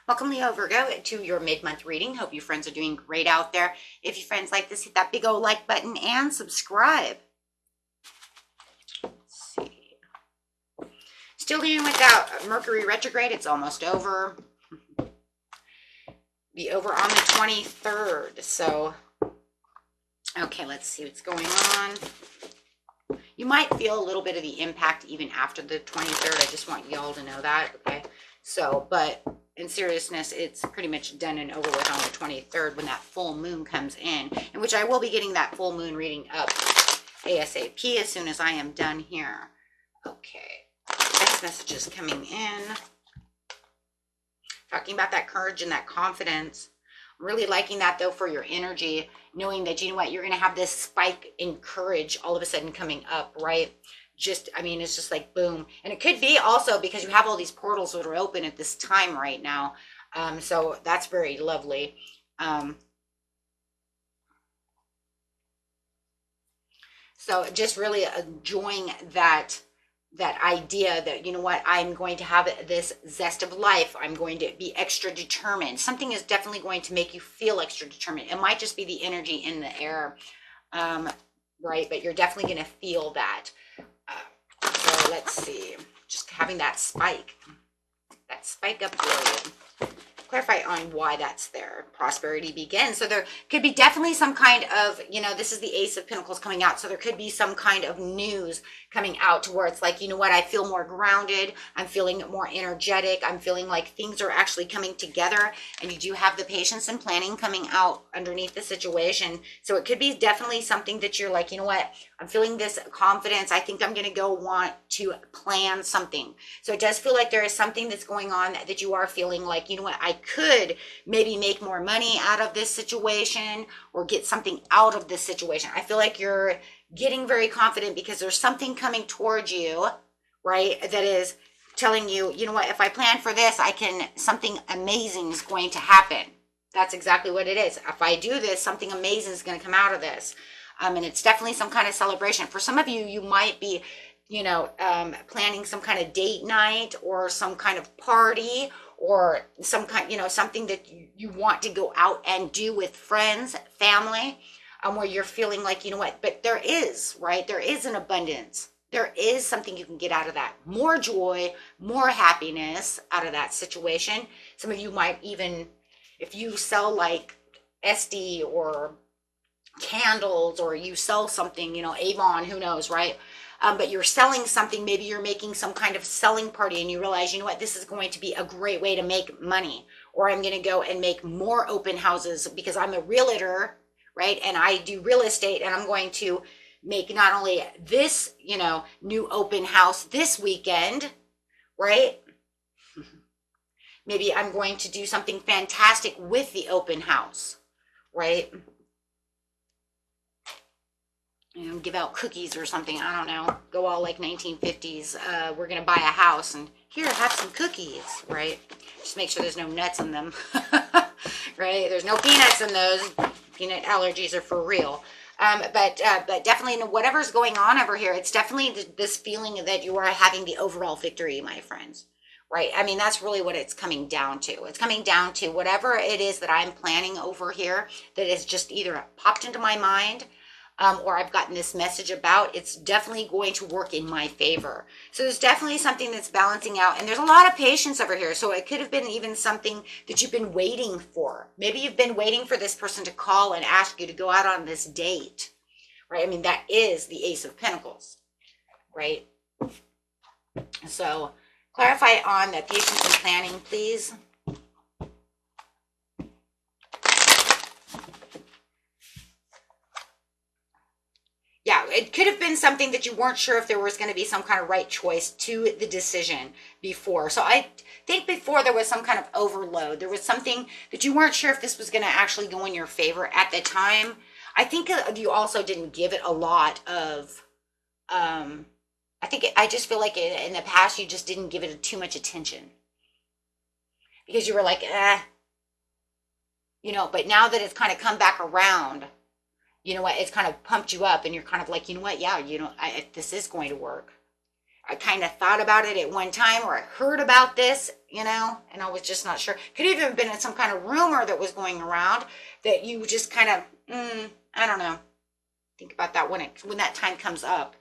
Welcome, Leo Virgo, to your mid-month reading. Hope you friends are doing great out there. If you friends like this, hit that big old like button and subscribe. Let's see. Still dealing with that Mercury retrograde. It's almost over. Be over on the 23rd. So, okay, let's see what's going on. You might feel a little bit of the impact even after the 23rd. I just want y'all to know that, okay? So, but in seriousness, it's pretty much done and over with on the 23rd when that full moon comes in which I will be getting that full moon reading up ASAP as soon as I am done here. Okay, text messages coming in. Talking about that courage and that confidence. I'm really liking that though for your energy, knowing that, you know what, you're going to have this spike in courage all of a sudden coming up, right? Just, I mean, it's just like boom. And it could be also because you have all these portals that are open at this time right now. So that's very lovely. So just really enjoying that idea that, you know what, I'm going to have this zest of life. I'm going to be extra determined. Something is definitely going to make you feel extra determined. It might just be the energy in the air, right? But you're definitely going to feel that. So let's see, just having that spike up for you. Clarify on why that's there. Prosperity begins. So there could be definitely some kind of, you know, this is the Ace of Pentacles coming out. So there could be some kind of news coming out to where it's like, you know what, I feel more grounded. I'm feeling more energetic. I'm feeling like things are actually coming together. And you do have the patience and planning coming out underneath the situation. So it could be definitely something that you're like, you know what, I'm feeling this confidence. I think I'm going to go want to plan something. So it does feel like there is something that's going on that you are feeling like, you know what, I could maybe make more money out of this situation or get something out of this situation. I feel like you're getting very confident because there's something coming towards you, right? That is telling you, you know what, if I plan for this, something amazing is going to happen. That's exactly what it is. If I do this, something amazing is going to come out of this. And it's definitely some kind of celebration. For some of you, you might be, you know, planning some kind of date night or some kind of party or some kind, you know, something that you want to go out and do with friends, family, where you're feeling like, you know what, but there is, right? There is an abundance. There is something you can get out of that. More joy, more happiness out of that situation. Some of you might even, if you sell like SD or candles or you sell something, you know, Avon, who knows, right? But you're selling something, maybe you're making some kind of selling party and you realize, you know what, this is going to be a great way to make money. Or I'm going to go and make more open houses because I'm a realtor, right? And I do real estate and I'm going to make not only this, you know, new open house this weekend, right? Maybe I'm going to do something fantastic with the open house, right? You know, give out cookies or something. I don't know. Go all like 1950s. We're going to buy a house and here, have some cookies, right? Just make sure there's no nuts in them, right? There's no peanuts in those. Peanut allergies are for real. But definitely whatever's going on over here, it's definitely this feeling that you are having the overall victory, my friends, right? I mean, that's really what it's coming down to. It's coming down to whatever it is that I'm planning over here that is just either popped into my mind or I've gotten this message about, it's definitely going to work in my favor. So there's definitely something that's balancing out. And there's a lot of patience over here. So it could have been even something that you've been waiting for. Maybe you've been waiting for this person to call and ask you to go out on this date, right? I mean, that is the Ace of Pentacles, right? So clarify on that patience and planning, please. Yeah, it could have been something that you weren't sure if there was going to be some kind of right choice to the decision before. So I think before there was some kind of overload. There was something that you weren't sure if this was going to actually go in your favor at the time. I think you also didn't give it a lot of, I just feel like in the past you just didn't give it too much attention. Because you were like, you know, but now that it's kind of come back around, you know what, it's kind of pumped you up and you're kind of like, you know what, yeah, you know, this is going to work. I kind of thought about it at one time, or I heard about this, and I was just not sure. Could have even been some kind of rumor that was going around that you just kind of, I don't know. Think about that when that time comes up.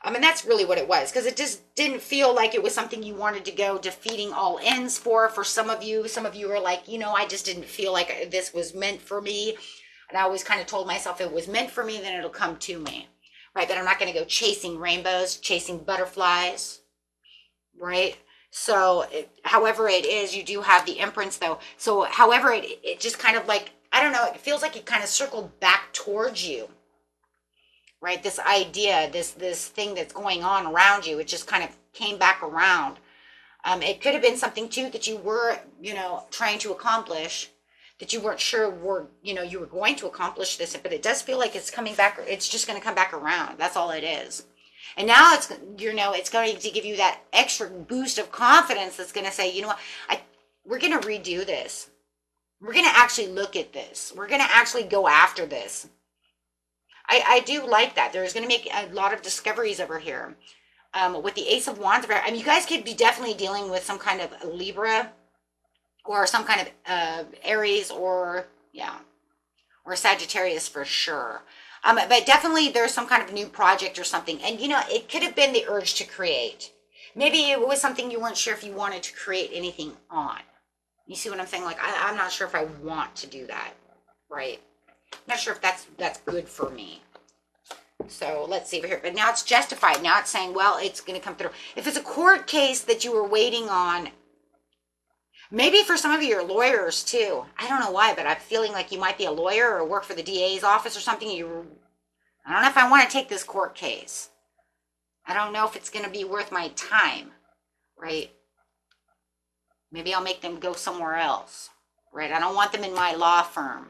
And that's really what it was, because it just didn't feel like it was something you wanted to go defeating all ends for some of you. Some of you are like, I just didn't feel like this was meant for me. And I always kind of told myself, if it was meant for me, then it'll come to me, right? That I'm not going to go chasing rainbows, chasing butterflies, right? So however it is, you do have the Empress though. So however it just kind of like, I don't know, it feels like it kind of circled back towards you, right? This idea, this thing that's going on around you, it just kind of came back around. It could have been something too that you were, trying to accomplish, that you weren't sure you were going to accomplish this, but it does feel like it's coming back. It's just going to come back around. That's all it is. And now it's going to give you that extra boost of confidence that's going to say, we're going to redo this. We're going to actually look at this. We're going to actually go after this. I do like that. There's going to make a lot of discoveries over here. With the Ace of Wands, you guys could be definitely dealing with some kind of Libra or some kind of Aries or Sagittarius for sure. But definitely there's some kind of new project or something. And, it could have been the urge to create. Maybe it was something you weren't sure if you wanted to create anything on. You see what I'm saying? Like, I'm not sure if I want to do that, right? Not sure if that's good for me. So let's see over here. But now it's justified. Now it's saying, well, it's going to come through. If it's a court case that you were waiting on, maybe for some of you are lawyers too. I don't know why, but I'm feeling like you might be a lawyer or work for the DA's office or something. I don't know if I want to take this court case. I don't know if it's going to be worth my time, right? Maybe I'll make them go somewhere else, right? I don't want them in my law firm.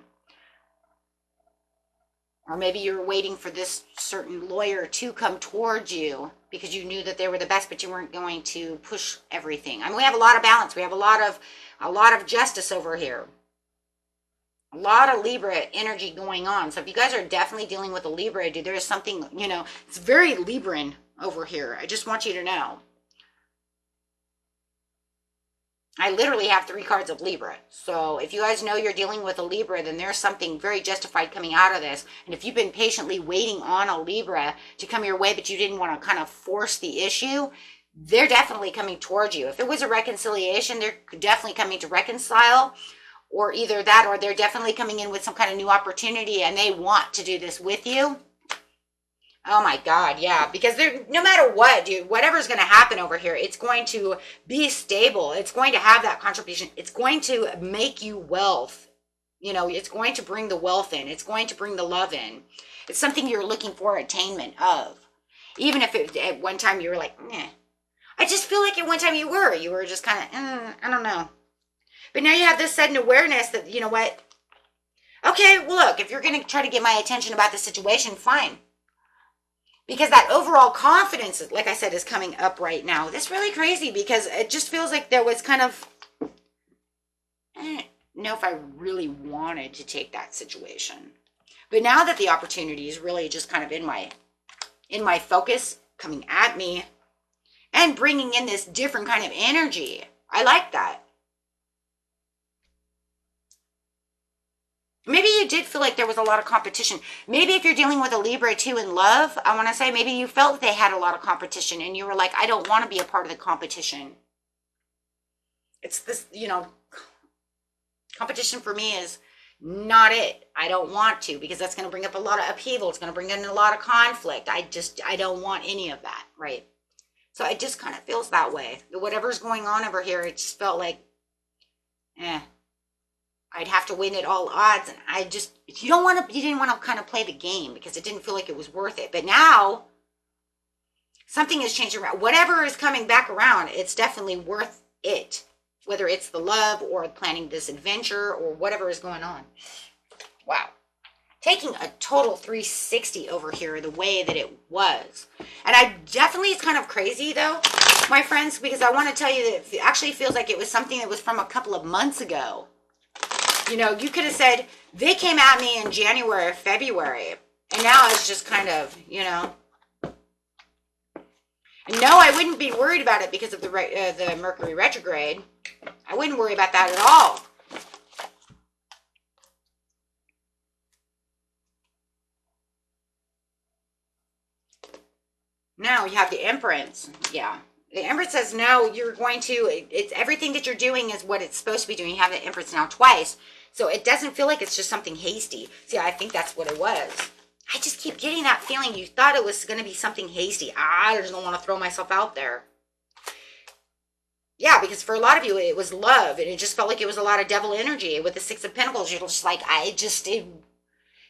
Or maybe you're waiting for this certain lawyer to come towards you because you knew that they were the best, but you weren't going to push everything. I mean, we have a lot of balance. We have a lot of justice over here. A lot of Libra energy going on. So if you guys are definitely dealing with a Libra, dude, there is something, it's very Libran over here. I just want you to know. I literally have 3 cards of Libra. So if you guys know you're dealing with a Libra, then there's something very justified coming out of this. And if you've been patiently waiting on a Libra to come your way, but you didn't want to kind of force the issue, they're definitely coming towards you. If it was a reconciliation, they're definitely coming to reconcile, or either that, or they're definitely coming in with some kind of new opportunity and they want to do this with you. Oh my God, yeah, because no matter what, dude, whatever's going to happen over here, it's going to be stable. It's going to have that contribution. It's going to make you wealth. It's going to bring the wealth in. It's going to bring the love in. It's something you're looking for attainment of. Even if at one time you were like, I just feel like at one time you were just kind of, I don't know. But now you have this sudden awareness that, you know what? Okay, well, look, if you're going to try to get my attention about the situation, fine. Because that overall confidence, like I said, is coming up right now. That's really crazy because it just feels like there was kind of, I don't know if I really wanted to take that situation. But now that the opportunity is really just kind of in my focus, coming at me and bringing in this different kind of energy, I like that. Maybe you did feel like there was a lot of competition. Maybe if you're dealing with a Libra too in love, I want to say maybe you felt they had a lot of competition and you were like, I don't want to be a part of the competition. It's this, competition for me is not it. I don't want to, because that's going to bring up a lot of upheaval. It's going to bring in a lot of conflict. I don't want any of that, right? So it just kind of feels that way. Whatever's going on over here, it just felt like, I'd have to win at all odds. And you didn't want to kind of play the game because it didn't feel like it was worth it. But now something is changing around. Whatever is coming back around, it's definitely worth it. Whether it's the love or planning this adventure or whatever is going on. Wow. Taking a total 360 over here the way that it was. And it's kind of crazy though, my friends, because I want to tell you that it actually feels like it was something that was from a couple of months ago. You could have said, they came at me in January or February. And now it's just kind of, And No, I wouldn't be worried about it because of the Mercury retrograde. I wouldn't worry about that at all. Now you have the Empress. Yeah. The Empress says, no, you're going to, it's everything that you're doing is what it's supposed to be doing. You have the Empress now twice. So it doesn't feel like it's just something hasty. See, I think that's what it was. I just keep getting that feeling you thought it was going to be something hasty. I just don't want to throw myself out there. Yeah, because for a lot of you, it was love. And it just felt like it was a lot of devil energy. With the Six of Pentacles, you're just like,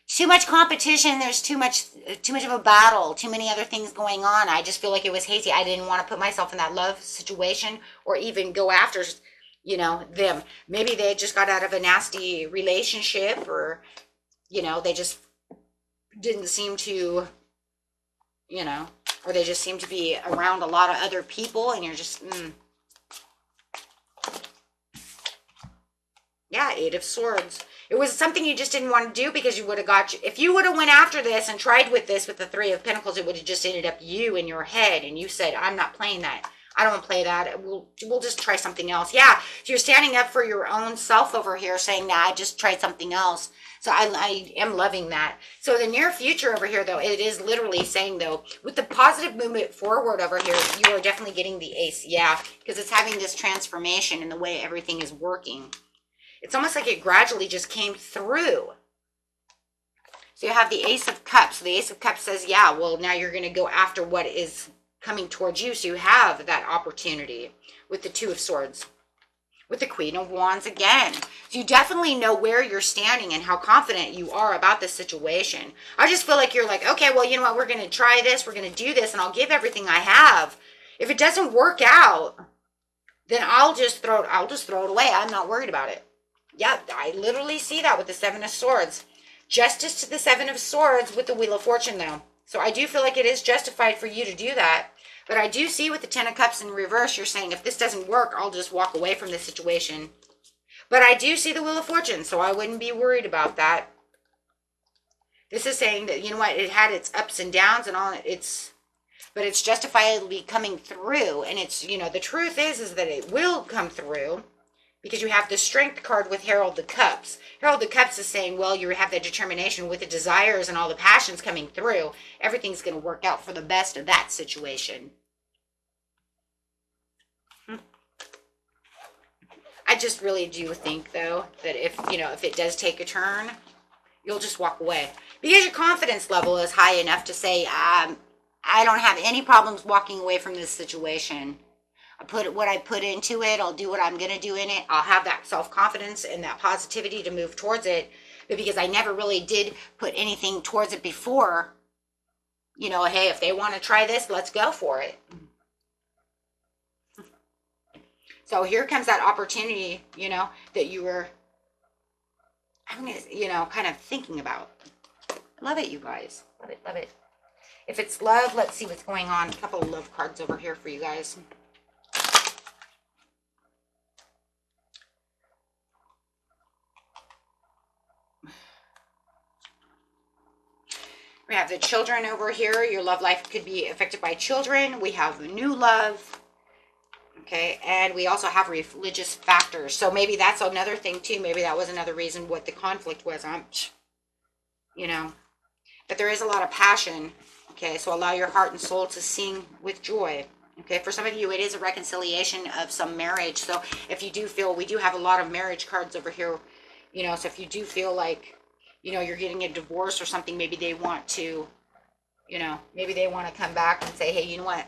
too much competition. There's too much of a battle. Too many other things going on. I just feel like it was hasty. I didn't want to put myself in that love situation or even go after, them. Maybe they just got out of a nasty relationship, or, they just didn't seem to, or they just seem to be around a lot of other people, and you're just, Yeah, Eight of Swords. It was something you just didn't want to do because you would have if you would have went after this and tried with this with the Three of Pentacles, it would have just ended up you in your head, and you said, I'm not playing that. I don't want to play that. We'll just try something else. Yeah, so you're standing up for your own self over here, saying, nah, I just tried something else. So I am loving that. So the near future over here, though, it is literally saying, though, with the positive movement forward over here, you are definitely getting the Ace. Yeah, because it's having this transformation in the way everything is working. It's almost like it gradually just came through. So you have the Ace of Cups. The Ace of Cups says, yeah, well, now you're going to go after what is coming towards you. So you have that opportunity with the Two of Swords. With the Queen of Wands again. So you definitely know where you're standing and how confident you are about this situation. I just feel like you're like, okay, well, you know what? We're going to try this. We're going to do this, and I'll give everything I have. If it doesn't work out, then I'll just throw it away. I'm not worried about it. Yeah, I literally see that with the Seven of Swords. Justice to the Seven of Swords with the Wheel of Fortune, though. So I do feel like it is justified for you to do that. But I do see with the Ten of Cups in reverse, you're saying, if this doesn't work, I'll just walk away from this situation. But I do see the Wheel of Fortune, so I wouldn't be worried about that. This is saying that, you know what, it had its ups and downs and all, but it's justifiably coming through. And it's, the truth is that it will come through. Because you have the Strength card with Herald the Cups. Herald the Cups is saying, well, you have that determination with the desires and all the passions coming through. Everything's going to work out for the best of that situation. I just really do think, though, that if it does take a turn, you'll just walk away. Because your confidence level is high enough to say, I don't have any problems walking away from this situation. I put what I put into it. I'll do what I'm going to do in it. I'll have that self-confidence and that positivity to move towards it. But because I never really did put anything towards it before, hey, if they want to try this, let's go for it. So here comes that opportunity, that you were, kind of thinking about. Love it, you guys. Love it, love it. If it's love, let's see what's going on. A couple of love cards over here for you guys. We have the children over here. Your love life could be affected by children. We have new love. Okay, and we also have religious factors. So maybe that's another thing too. Maybe that was another reason what the conflict was. But there is a lot of passion. Okay, so allow your heart and soul to sing with joy. Okay, for some of you, it is a reconciliation of some marriage. So if you do feel, we do have a lot of marriage cards over here. So if you do feel like, you're getting a divorce or something, maybe they want to, maybe they want to come back and say, hey, you know what?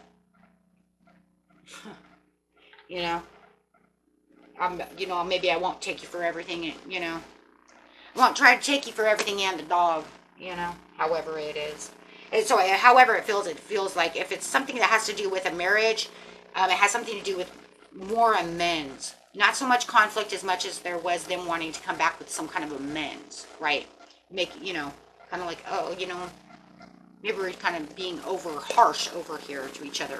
Maybe I won't take you for everything, I won't try to take you for everything and the dog, however it is. And so however it feels like if it's something that has to do with a marriage, it has something to do with more amends. Not so much conflict as much as there was them wanting to come back with some kind of amends, right? Make, kind of like, oh, maybe we're kind of being over harsh over here to each other.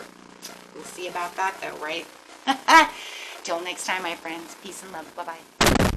We'll see about that though, right? Till next time, my friends. Peace and love. Bye-bye.